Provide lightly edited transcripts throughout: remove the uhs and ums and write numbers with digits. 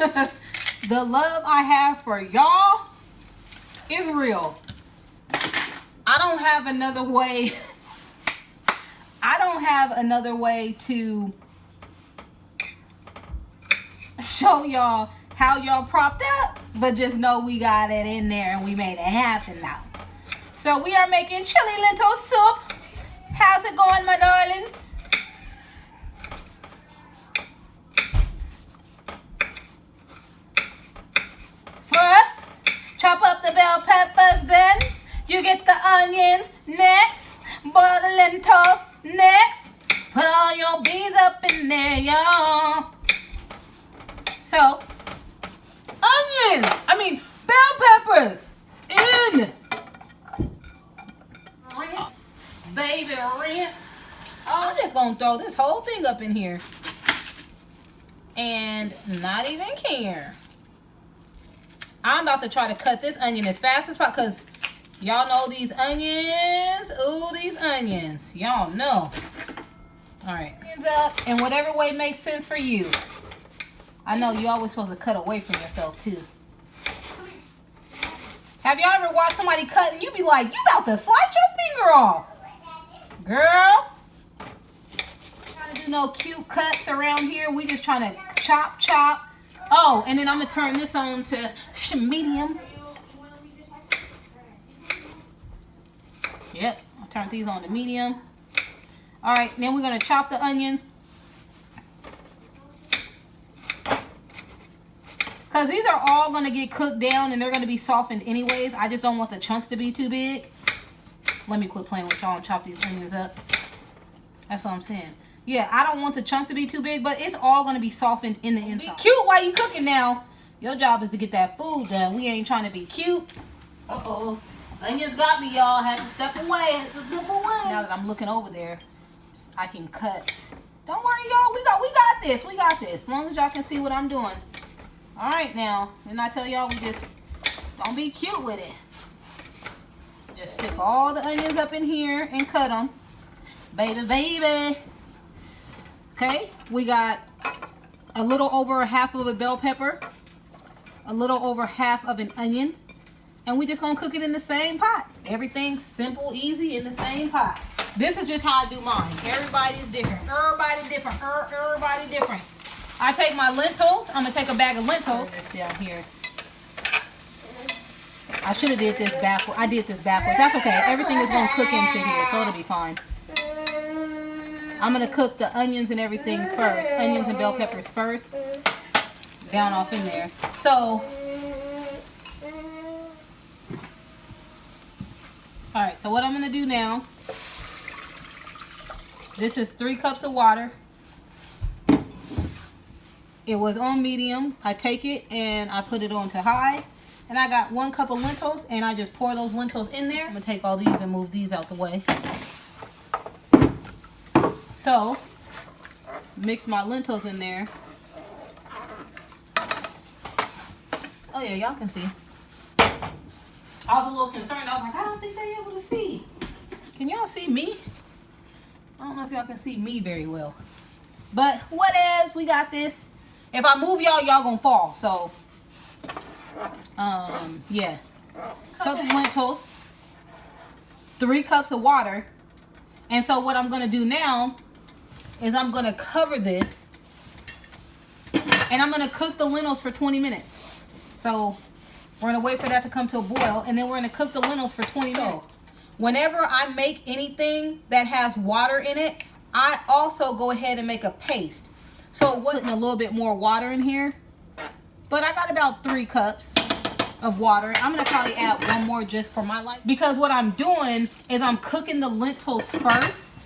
The love I have for y'all is real. I don't have another way. I don't have another way to show y'all how y'all propped up, but just know we got it in there and we made it happen now. So we are making chili lentil soup. How's it going, my darlings? First, chop up the bell peppers, then you get the onions. Next, boil the lentils. Next, put all your beans up in there, y'all. So, bell peppers in. Rinse, baby, rinse. I'm just gonna throw this whole thing up in here and not even care. I'm about to try to cut this onion as fast as possible because y'all know these onions. Ooh, these onions. Y'all know. All right, onions up in whatever way makes sense for you. I know you always supposed to cut away from yourself too. Have y'all ever watched somebody cut and you be like, you about to slice your finger off? Girl. Trying to do no cute cuts around here. We just trying to chop. Oh, and then I'm going to turn this on to medium. Yep, I'll turn these on to medium. All right, then we're going to chop the onions. Because these are all going to get cooked down and they're going to be softened anyways. I just don't want the chunks to be too big. Let me quit playing with y'all and chop these onions up. That's what I'm saying. Yeah, I don't want the chunks to be too big, but it's all going to be softened in the inside. Be cute while you cooking now. Your job is to get that food done. We ain't trying to be cute. Uh-oh. Onions got me, y'all. Had to step away. Now that I'm looking over there, I can cut. Don't worry, y'all. We got this. We got this. As long as y'all can see what I'm doing. All right, now. Didn't I tell y'all we just don't be cute with it. Just stick all the onions up in here and cut them. Baby. Okay, we got a little over half of a bell pepper, a little over half of an onion, and we just gonna cook it in the same pot. Everything's simple, easy in the same pot. This is just how I do mine. Everybody's different. Everybody different. Everybody different. I take my lentils. I'm gonna take a bag of lentils. This down here. I should have did this backwards. I did this backwards. That's okay. Everything is gonna cook into here, so it'll be fine. I'm gonna cook the onions and everything first. Onions and bell peppers first. Down off in there. So, all right. So what I'm gonna do now. This is 3 cups of water. It was on medium. I take it and I put it on to high. And I got 1 cup of lentils and I just pour those lentils in there. I'm gonna take all these and move these out the way. So, mix my lentils in there. Oh yeah, y'all can see. I was a little concerned. I was like, I don't think they're able to see. Can y'all see me? I don't know if y'all can see me very well. But what else? We got this. If I move y'all, y'all gonna fall. So, yeah. So the lentils, 3 cups of water. And so what I'm gonna do now is I'm gonna cover this and I'm gonna cook the lentils for 20 minutes. So we're gonna wait for that to come to a boil and then we're gonna cook the lentils for 20 minutes. Whenever I make anything that has water in it, I also go ahead and make a paste. So it wasn't a little bit more water in here, but I got about 3 cups of water. I'm gonna probably add 1 more just for my life because what I'm doing is I'm cooking the lentils first,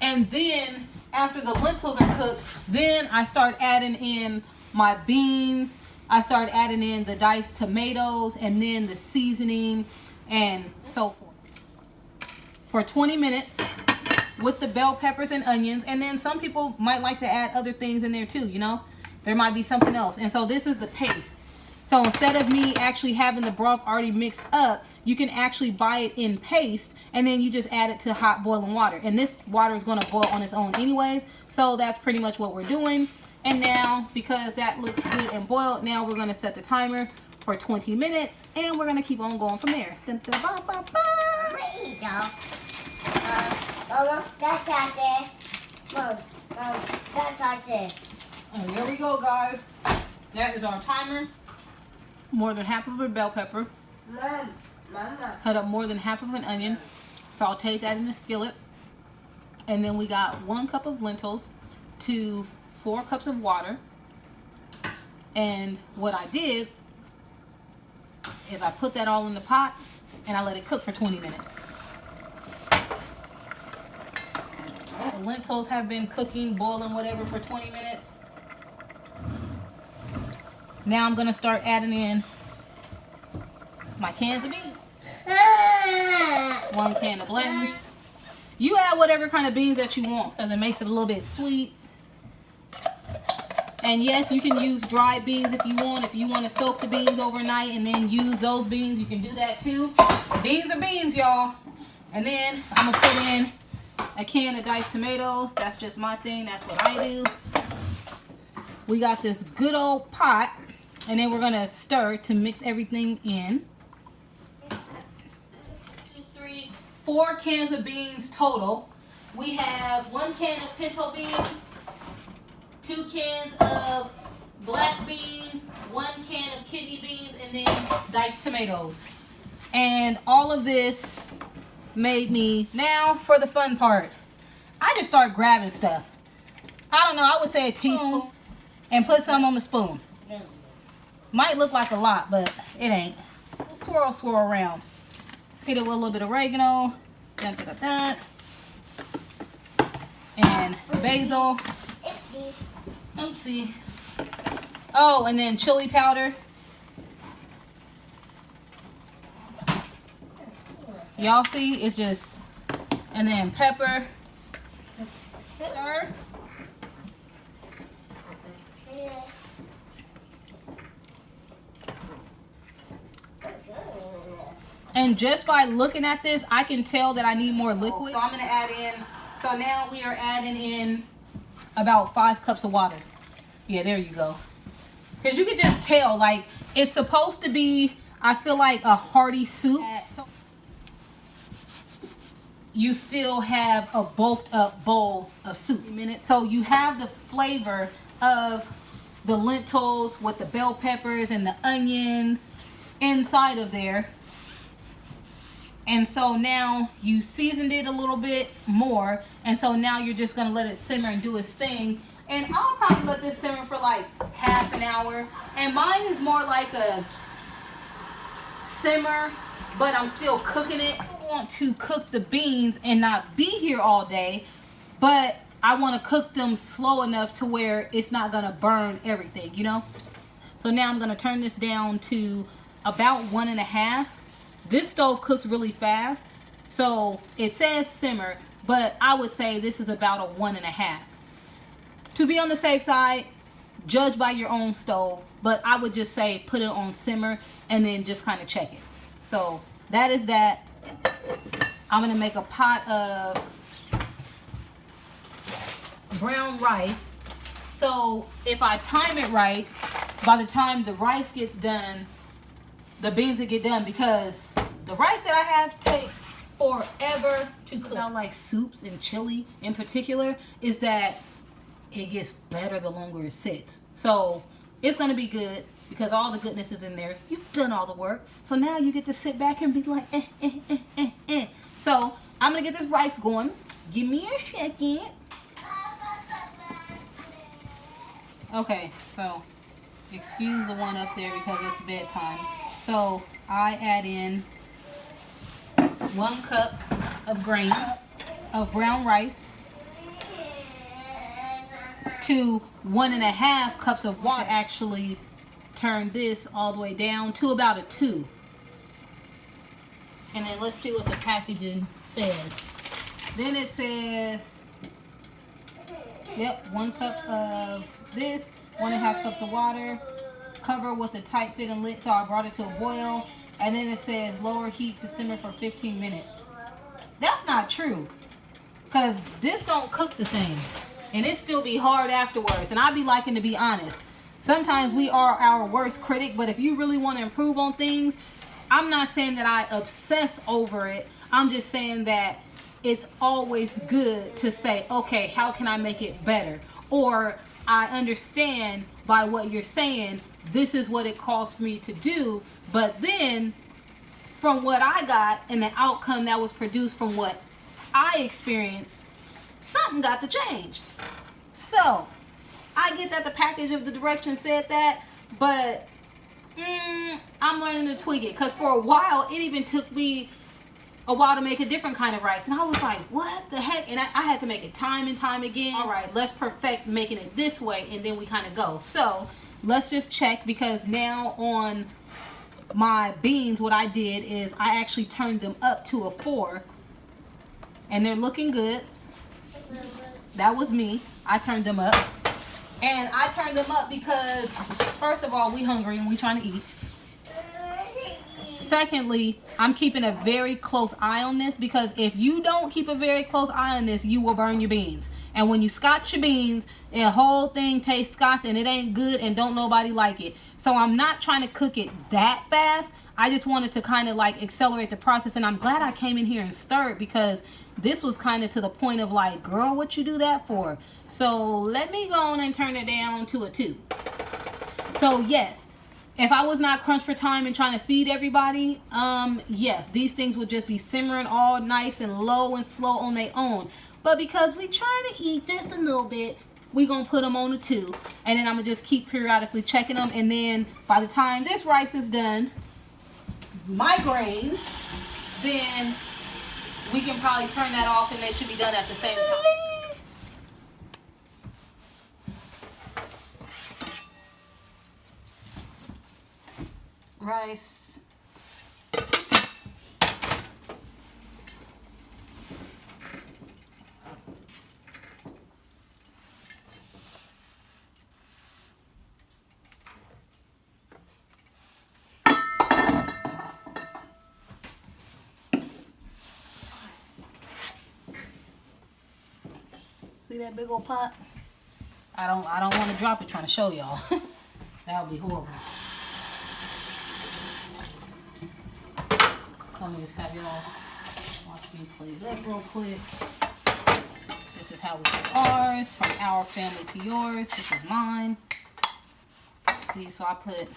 and then after the lentils are cooked, then I start adding in my beans. I start adding in the diced tomatoes and then the seasoning and so forth. For 20 minutes with the bell peppers and onions, and then some people might like to add other things in there too, you know. There might be something else. And so this is the paste. So instead of me actually having the broth already mixed up, you can actually buy it in paste and then you just add it to hot boiling water. And this water is going to boil on its own anyways. So that's pretty much what we're doing. And now, because that looks good and boiled, now we're gonna set the timer for 20 minutes, and we're gonna keep on going from there. Dun, dun, ba, ba, ba. There you go. Mama, that's not there. Mom, that's not there. And there we go, guys. That is our timer. More than half of a bell pepper. Mama. Cut up more than half of an onion. Sauteed that in the skillet. And then we got 1 cup of lentils to 4 cups of water. And what I did is I put that all in the pot and I let it cook for 20 minutes. The lentils have been cooking, boiling, whatever, for 20 minutes. Now I'm gonna start adding in my cans of beans. 1 can of beans. You add whatever kind of beans that you want because it makes it a little bit sweet. And yes, you can use dried beans if you want. If you want to soak the beans overnight and then use those beans, you can do that too. Beans are beans, y'all. And then I'm gonna put in a can of diced tomatoes. That's just my thing. That's what I do. We got this good old pot, and then we're gonna stir to mix everything in. 2, 3, 4 cans of beans total. We have 1 can of pinto beans, 2 cans of black beans, 1 can of kidney beans, and then diced tomatoes. And all of this made me, now for the fun part, I just start grabbing stuff. I don't know, I would say a teaspoon and put some on the spoon. Might look like a lot, but it ain't. Swirl, swirl around. Hit it with a little bit of oregano, dun, dun, dun, dun, and basil. Oopsie. Oh, and then chili powder. Y'all see? It's just, and then pepper. Stir. And just by looking at this, I can tell that I need more liquid. So I'm gonna add in, so now we are adding in about 5 cups of water. Yeah, there you go. Because you can just tell, like, it's supposed to be, I feel like, a hearty soup. You still have a bulked up bowl of soup. So you have the flavor of the lentils with the bell peppers and the onions inside of there. And so now you seasoned it a little bit more. And so now you're just going to let it simmer and do its thing. And I'll probably let this simmer for like half an hour. And mine is more like a simmer, but I'm still cooking it. I want to cook the beans and not be here all day, but I want to cook them slow enough to where it's not going to burn everything, you know? So now I'm going to turn this down to about 1.5. This stove cooks really fast, so it says simmer, but I would say this is about a 1.5. To be on the safe side, judge by your own stove, but I would just say put it on simmer and then just kind of check it. So that is that. I'm going to make a pot of brown rice. So if I time it right, by the time the rice gets done, the beans will get done, because the rice that I have takes forever to cook. I like soups and chili in particular is that it gets better the longer it sits. So it's going to be good because all the goodness is in there. You've done all the work. So now you get to sit back and be like, So I'm going to get this rice going. Give me a second. Okay, so excuse the one up there because it's bedtime. So I add in 1 cup of grains of brown rice to 1.5 cups of water. Actually turn this all the way down to about a 2. And then let's see what the packaging says. Then it says, yep, 1 cup of this, 1.5 cups of water, cover with a tight fitting lid. So I brought it to a boil. And then it says lower heat to simmer for 15 minutes. That's not true, because this don't cook the same. And it still be hard afterwards. And I be liking to be honest. Sometimes we are our worst critic, but if you really want to improve on things, I'm not saying that I obsess over it. I'm just saying that it's always good to say, okay, how can I make it better? Or I understand by what you're saying, this is what it costs me to do. But then from what I got and the outcome that was produced from what I experienced, something got to change. So I get that the package of the directions said that, but I'm learning to tweak it. Because for a while, it even took me a while to make a different kind of rice. And I was like, what the heck? And I had to make it time and time again. All right, let's perfect making it this way, and then we kind of go. So let's just check, because now on my beans, what I did is I actually turned them up to a 4. And they're looking good. That was me. I turned them up. And I turned them up because, first of all, we hungry and we trying to eat. Secondly, I'm keeping a very close eye on this, because if you don't keep a very close eye on this, you will burn your beans. And when you scotch your beans, the whole thing tastes scotch and it ain't good and don't nobody like it. So I'm not trying to cook it that fast. I just wanted to kind of like accelerate the process. And I'm glad I came in here and stirred, because this was kind of to the point of like, girl, what you do that for? So let me go on and turn it down to a 2. So yes, if I was not crunched for time and trying to feed everybody, yes, these things would just be simmering all nice and low and slow on their own. But because we trying to eat just a little bit, we gonna put them on a 2. And then I'm gonna just keep periodically checking them. And then by the time this rice is done, my grains, then we can probably turn that off and they should be done at the same time. Rice. See that big old pot? I don't want to drop it trying to show y'all. That would be horrible. Let me just have y'all watch me play that real quick. This is how we do ours, from our family to yours. This is mine. See, so I put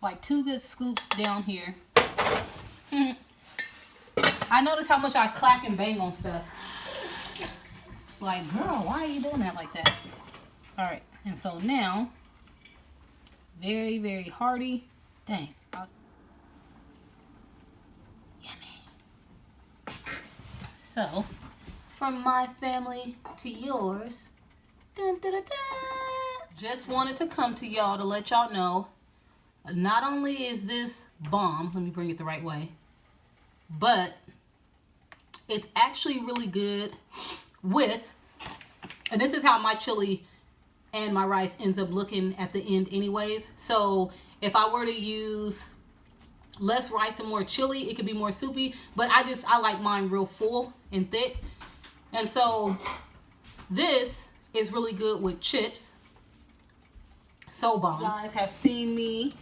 like 2 good scoops down here. I notice how much I clack and bang on stuff. Like, girl, why are you doing that like that? All right, and so now, very, very hearty. Dang. Yummy. So, from my family to yours. Dun, dun, dun, dun. Just wanted to come to y'all to let y'all know, not only is this bomb, let me bring it the right way, but it's actually really good with, and this is how my chili and my rice ends up looking at the end anyways. So if I were to use less rice and more chili, it could be more soupy, but I like mine real full and thick. And so this is really good with chips. So bomb. You guys have seen me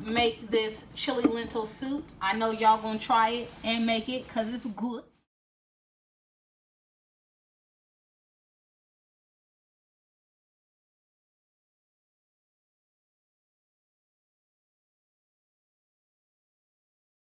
make this chili lentil soup. I know y'all gonna try it and make it because it's good.